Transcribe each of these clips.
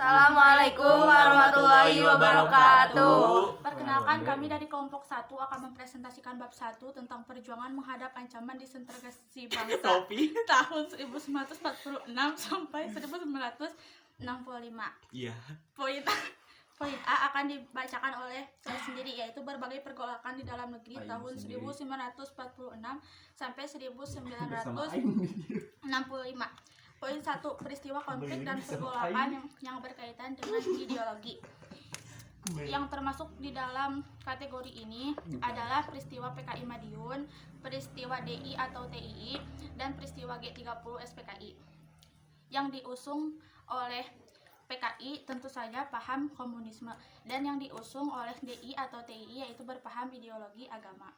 Assalamualaikum warahmatullahi wabarakatuh. Perkenalkan, kami dari kelompok 1 akan mempresentasikan bab 1 tentang perjuangan menghadap ancaman disintegrasi bangsa tahun 1946 sampai 1965. Iya. Poin A akan dibacakan oleh saya sendiri, yaitu berbagai pergolakan di dalam negeri tahun 1946 sampai 1965. Poin 1, peristiwa konflik dan pergolakan yang berkaitan dengan ideologi. Yang termasuk di dalam kategori ini adalah peristiwa PKI Madiun, peristiwa DI atau TII, dan peristiwa G30 SPKI. Yang diusung oleh PKI tentu saja paham komunisme, dan yang diusung oleh DI atau TII yaitu berpaham ideologi agama.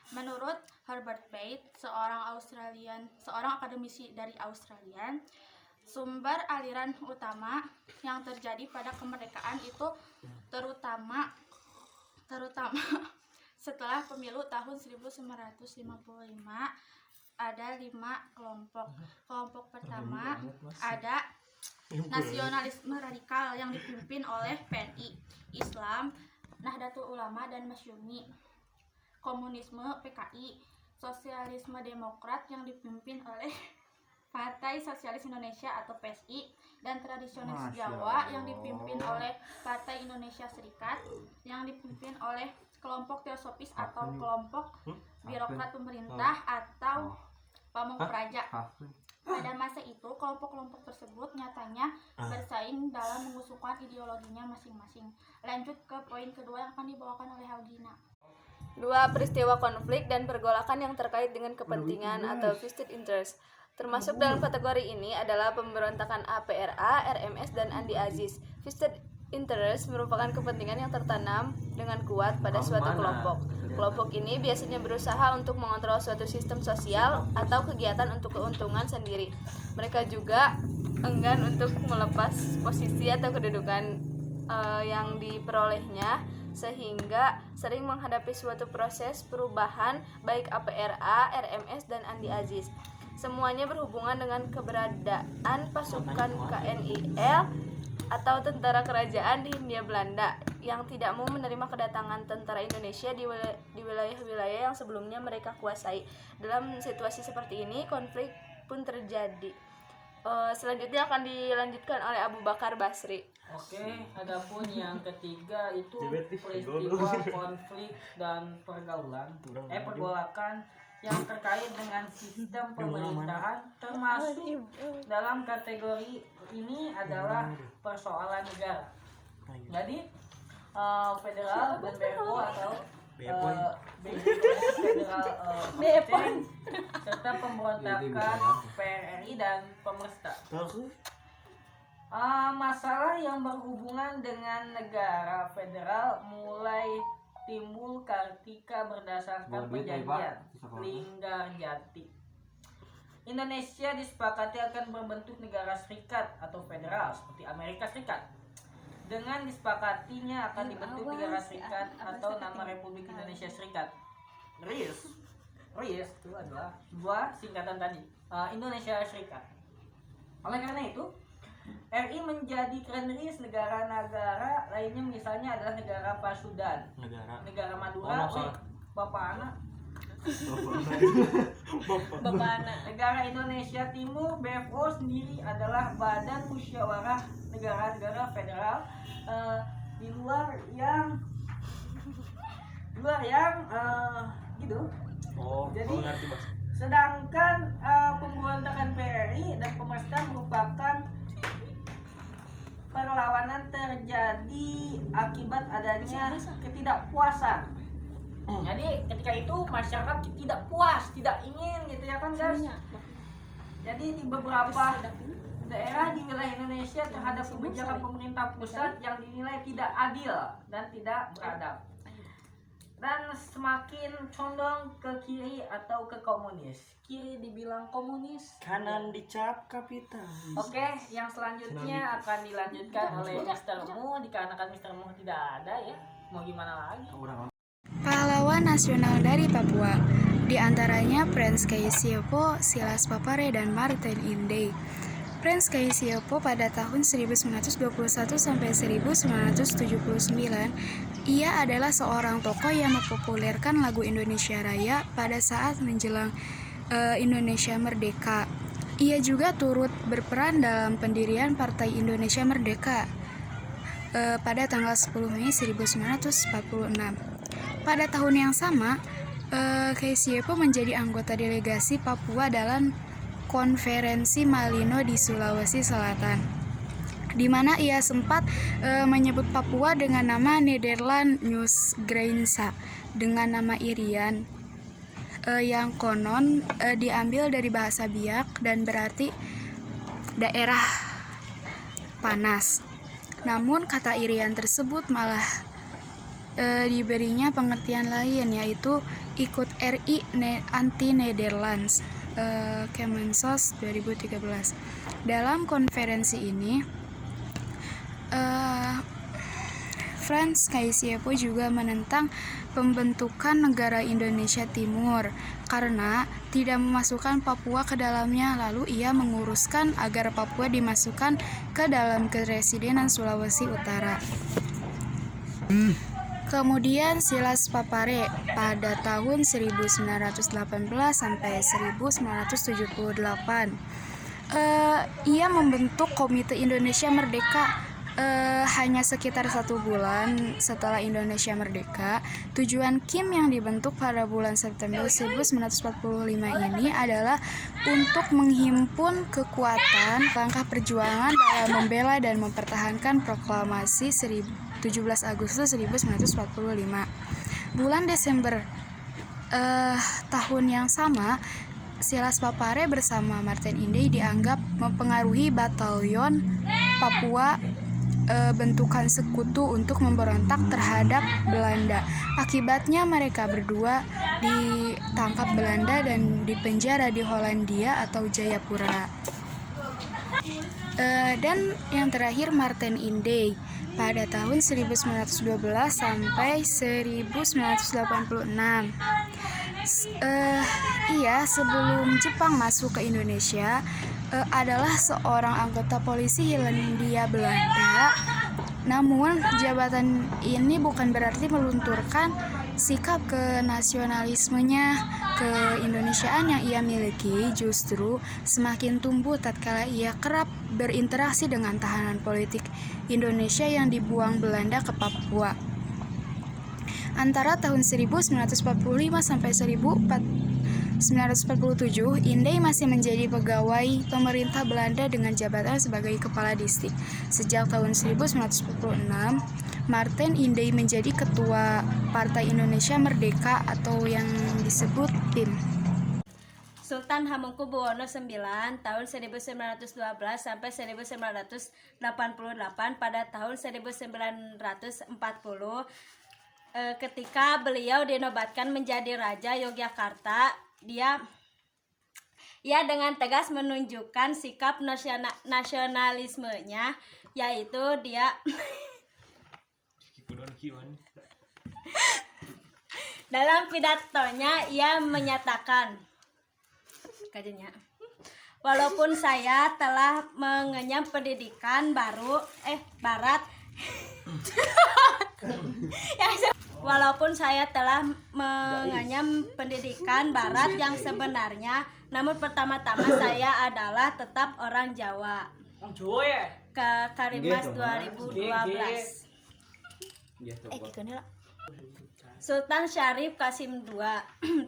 Menurut Herbert Bate, seorang akademisi dari Australia, sumber aliran utama yang terjadi pada kemerdekaan itu terutama setelah pemilu tahun 1955 ada 5 kelompok. Kelompok pertama ada nasionalisme radikal yang dipimpin oleh PNI, Islam, Nahdlatul Ulama dan Masyumi. Komunisme PKI, sosialisme demokrat yang dipimpin oleh Partai Sosialis Indonesia atau PSI, dan tradisionalis Jawa yang dipimpin oleh Partai Indonesia Serikat, yang dipimpin oleh kelompok teosofis atau kelompok birokrat pemerintah atau pamong praja. Pada masa itu, kelompok-kelompok tersebut nyatanya bersaing dalam mengusulkan ideologinya masing-masing. Lanjut ke poin kedua yang akan dibawakan oleh Augina. 2. Peristiwa konflik dan pergolakan yang terkait dengan kepentingan atau vested interest. Termasuk dalam kategori ini adalah pemberontakan APRA, RMS, dan Andi Aziz. Vested interest merupakan kepentingan yang tertanam dengan kuat pada suatu kelompok. Kelompok ini biasanya berusaha untuk mengontrol suatu sistem sosial atau kegiatan untuk keuntungan sendiri. Mereka juga enggan untuk melepas posisi atau kedudukan yang diperolehnya, sehingga sering menghadapi suatu proses perubahan baik APRA, RMS, dan Andi Aziz. Semuanya berhubungan dengan keberadaan pasukan KNIL atau tentara kerajaan di Hindia Belanda yang tidak mau menerima kedatangan tentara Indonesia di wilayah-wilayah yang sebelumnya mereka kuasai. Dalam situasi seperti ini, konflik pun terjadi. Selanjutnya akan dilanjutkan oleh Abu Bakar Basri. Oke, adapun yang ketiga itu peristiwa konflik dan pergolakan yang terkait dengan sistem pemerintahan, termasuk dalam kategori ini adalah persoalan negara. Jadi federal dan BFO atau federal serta pemberontakan PRRI dan Pemerintah. Masalah yang berhubungan dengan negara federal mulai timbul ketika berdasarkan perjanjian Linggarjati. Indonesia disepakati akan berbentuk negara serikat atau federal seperti Amerika Serikat. Dengan disepakatinya akan dibentuk negara serikat atau nama Republik Indonesia Serikat. RIS itu adalah sebuah singkatan tadi, Indonesia Serikat. Oleh karena itu, RI menjadikan RIS negara-negara lainnya, misalnya adalah negara Pasudan, negara Madura, Bapak anak, negara Indonesia Timur. BFO sendiri adalah Badan Musyawarah Negara-Negara Federal di luar yang gitu. Jadi sedangkan pemberontakan PRI dan Pemerintah merupakan perlawanan terjadi akibat adanya ketidakpuasan. Jadi ketika itu masyarakat tidak puas, tidak ingin gitu ya kan guys. Jadi di beberapa daerah di wilayah Indonesia terhadap kebijakan pemerintah pusat yang dinilai tidak adil dan tidak beradab, dan semakin condong ke kiri atau ke komunis. Kiri dibilang komunis, Kanan dicap kapitalis. Oke, yang selanjutnya akan dilanjutkan oleh Mr. Mu. Dikarenakan Mr. Mu tidak ada ya, mau gimana lagi. Pahlawan nasional dari Papua, di antaranya Prince Kaisiepo, Silas Papare, dan Martin Inde. Frans Kaisiepo pada tahun 1921 sampai 1979, ia adalah seorang tokoh yang mempopulerkan lagu Indonesia Raya pada saat menjelang Indonesia Merdeka. Ia juga turut berperan dalam pendirian Partai Indonesia Merdeka pada tanggal 10 Mei 1946. Pada tahun yang sama, Kaisiepo menjadi anggota delegasi Papua dalam Konferensi Malino di Sulawesi Selatan, di mana ia sempat menyebut Papua dengan nama Nederland Nieuw-Grainsa dengan nama Irian, yang konon diambil dari bahasa Biak dan berarti daerah panas. Namun kata Irian tersebut malah diberinya pengertian lain, yaitu ikut RI anti Netherlands. Kemensos 2013. Dalam konferensi ini, Frans Kaisiepo juga menentang pembentukan negara Indonesia Timur karena tidak memasukkan Papua ke dalamnya. Lalu ia menguruskan agar Papua dimasukkan ke dalam Kepresidenan Sulawesi Utara. Kemudian Silas Papare pada tahun 1918 sampai 1978. Ia membentuk Komite Indonesia Merdeka hanya sekitar 1 bulan setelah Indonesia merdeka. Tujuan Kim yang dibentuk pada bulan September 1945 ini adalah untuk menghimpun kekuatan langkah perjuangan dalam membela dan mempertahankan proklamasi 17 Agustus 1945. Bulan Desember tahun yang sama, Silas Papare bersama Martin Inde dianggap mempengaruhi Batalion Papua bentukan sekutu untuk memberontak terhadap Belanda. Akibatnya mereka berdua ditangkap Belanda dan dipenjara di Hollandia atau Jayapura. Dan yang terakhir Martin Inde pada tahun 1912 sampai 1986. Ia sebelum Jepang masuk ke Indonesia adalah seorang anggota polisi Hindia Belanda. Namun jabatan ini bukan berarti melunturkan sikap kenasionalismenya, keindonesiaan yang ia miliki, justru semakin tumbuh tatkala ia kerap berinteraksi dengan tahanan politik Indonesia yang dibuang Belanda ke Papua. Antara tahun 1945 sampai 1947, Inde masih menjadi pegawai pemerintah Belanda dengan jabatan sebagai kepala distrik. Sejak tahun 1946, Martin Inde menjadi ketua Partai Indonesia Merdeka atau yang disebut PIM. Sultan Hamengkubuwono IX tahun 1912 sampai 1988. Pada tahun 1940 ketika beliau dinobatkan menjadi Raja Yogyakarta, ia dengan tegas menunjukkan sikap nasionalismenya, yaitu dia dalam pidatonya ia menyatakan, walaupun saya telah mengenyam pendidikan barat walaupun saya telah mengenyam pendidikan barat yang sebenarnya, namun pertama-tama saya adalah tetap orang Jawa. Karimas 2012. Sultan Syarif Qasim II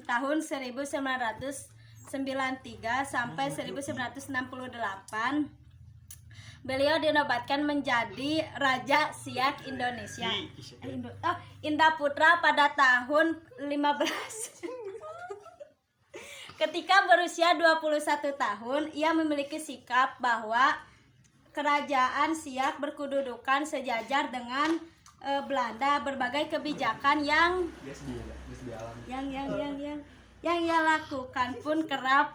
tahun 1993 sampai 1968, beliau dinobatkan menjadi Raja Siak Indonesia. Indah Putra pada tahun 15. Ketika berusia 21 tahun, ia memiliki sikap bahwa kerajaan Siak berkedudukan sejajar dengan Belanda. Berbagai kebijakan yang ia lakukan pun kerap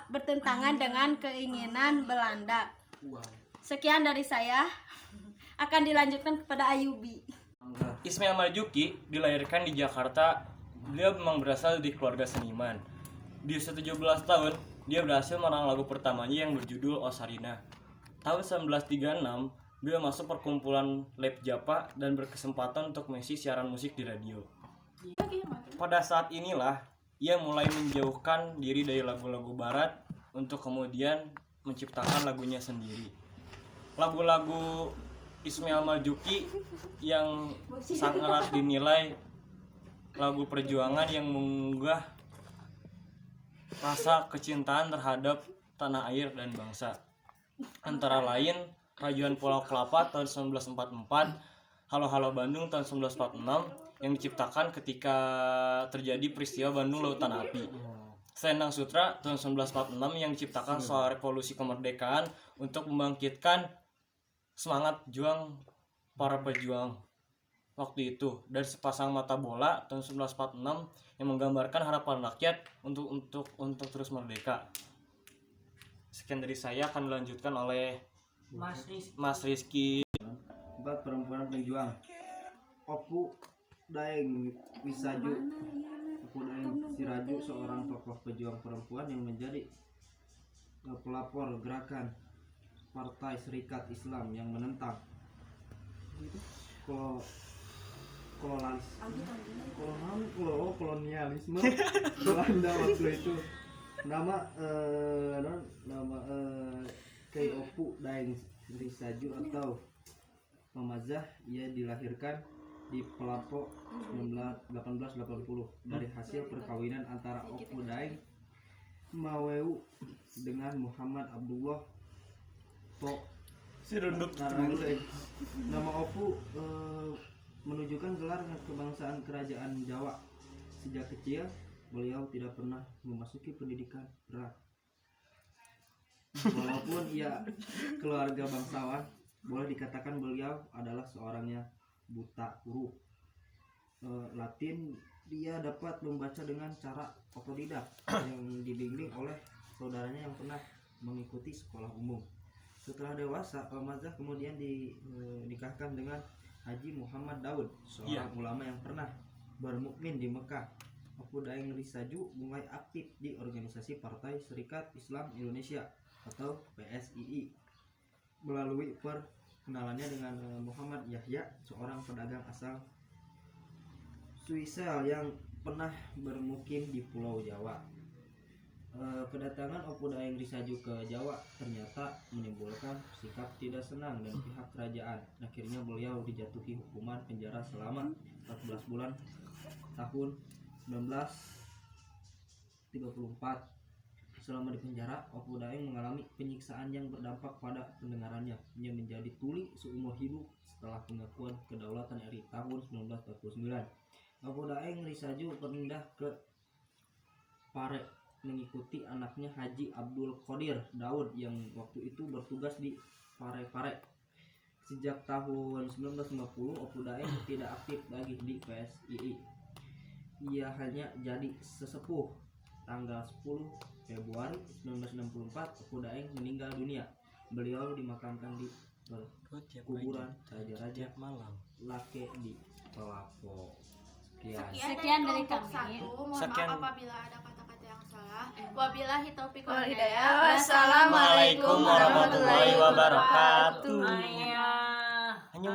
bertentangan dengan keinginan Belanda. Sekian dari saya, akan dilanjutkan kepada Ayubi. Ismail Marzuki dilahirkan di Jakarta. Beliau memang berasal dari keluarga seniman. Di usia 17 tahun, Dia berhasil menang lagu pertamanya yang berjudul Osarina. Tahun 1936, beliau masuk perkumpulan Lab Japa dan berkesempatan untuk mengisi siaran musik di radio. Pada saat inilah ia mulai menjauhkan diri dari lagu-lagu barat untuk kemudian menciptakan lagunya sendiri. Lagu-lagu Ismail Marzuki yang sangat dinilai lagu perjuangan yang mengunggah rasa kecintaan terhadap tanah air dan bangsa. Antara lain Rayuan Pulau Kelapa tahun 1944, Halo Halo Bandung tahun 1946 yang diciptakan ketika terjadi peristiwa Bandung Lautan Api. Selendang Sutra tahun 1946 yang diciptakan soal revolusi kemerdekaan untuk membangkitkan semangat juang para pejuang waktu itu. Dan Sepasang Mata Bola tahun 1946 yang menggambarkan harapan rakyat untuk terus merdeka. Sekian dari saya, akan dilanjutkan oleh Mas Rizky. 4 perempuan pejuang. Opu Daeng Wisaju. Opu Daeng Siraju, seorang tokoh pejuang perempuan yang menjadi pelopor gerakan Partai Serikat Islam yang menentang kolonialisme Belanda waktu itu. Nama Kei Opu Daeng Risaju atau Mamazah, ia dilahirkan di Pelapo 1880 dari hasil perkawinan antara Opu Daeng Maweu dengan Muhammad Abdullah To Naranguleng. Nama Opu menunjukkan gelar kebangsaan kerajaan Jawa. Sejak kecil beliau tidak pernah memasuki pendidikan berat. Walaupun ia keluarga bangsawan, boleh dikatakan beliau adalah seorang yang buta huruf Latin. Dia dapat membaca dengan cara otodidak yang dibimbing oleh saudaranya yang pernah mengikuti sekolah umum. Setelah dewasa, Mamazah kemudian dinikahkan dengan Haji Muhammad Daud, seorang ulama yang pernah bermukmin di Mekah. Opu Daeng Risaju mulai aktif di organisasi Partai Serikat Islam Indonesia atau PSII melalui perkenalannya dengan Muhammad Yahya, seorang pedagang asal Swiss yang pernah bermukim di Pulau Jawa. Kedatangan Opu Daeng Risaju ke Jawa ternyata menimbulkan sikap tidak senang dan pihak kerajaan. Akhirnya beliau dijatuhi hukuman penjara selama 14 bulan tahun 1934. Selama di penjara, Opu Daeng mengalami penyiksaan yang berdampak pada pendengarannya. Ia menjadi tuli seumur hidup setelah pengakuan kedaulatan RI tahun 1949. Opu Daeng Risaju pindah ke Pare mengikuti anaknya Haji Abdul Qadir Daud yang waktu itu bertugas di Pare. Sejak tahun 1950, Opu Daeng tidak aktif lagi di PSII. Ia hanya jadi sesepuh. Tanggal 10 Februari 1964, Opu Daeng meninggal dunia. Beliau dimakamkan di kuburan Raja-Raja Malang Lake di Pelapo. Sekian dari kami. Mohon maaf apabila ada kata-kata yang salah. Wabillahi taufiq wal hidayah. Wassalamualaikum warahmatullahi wabarakatuh. Ayo.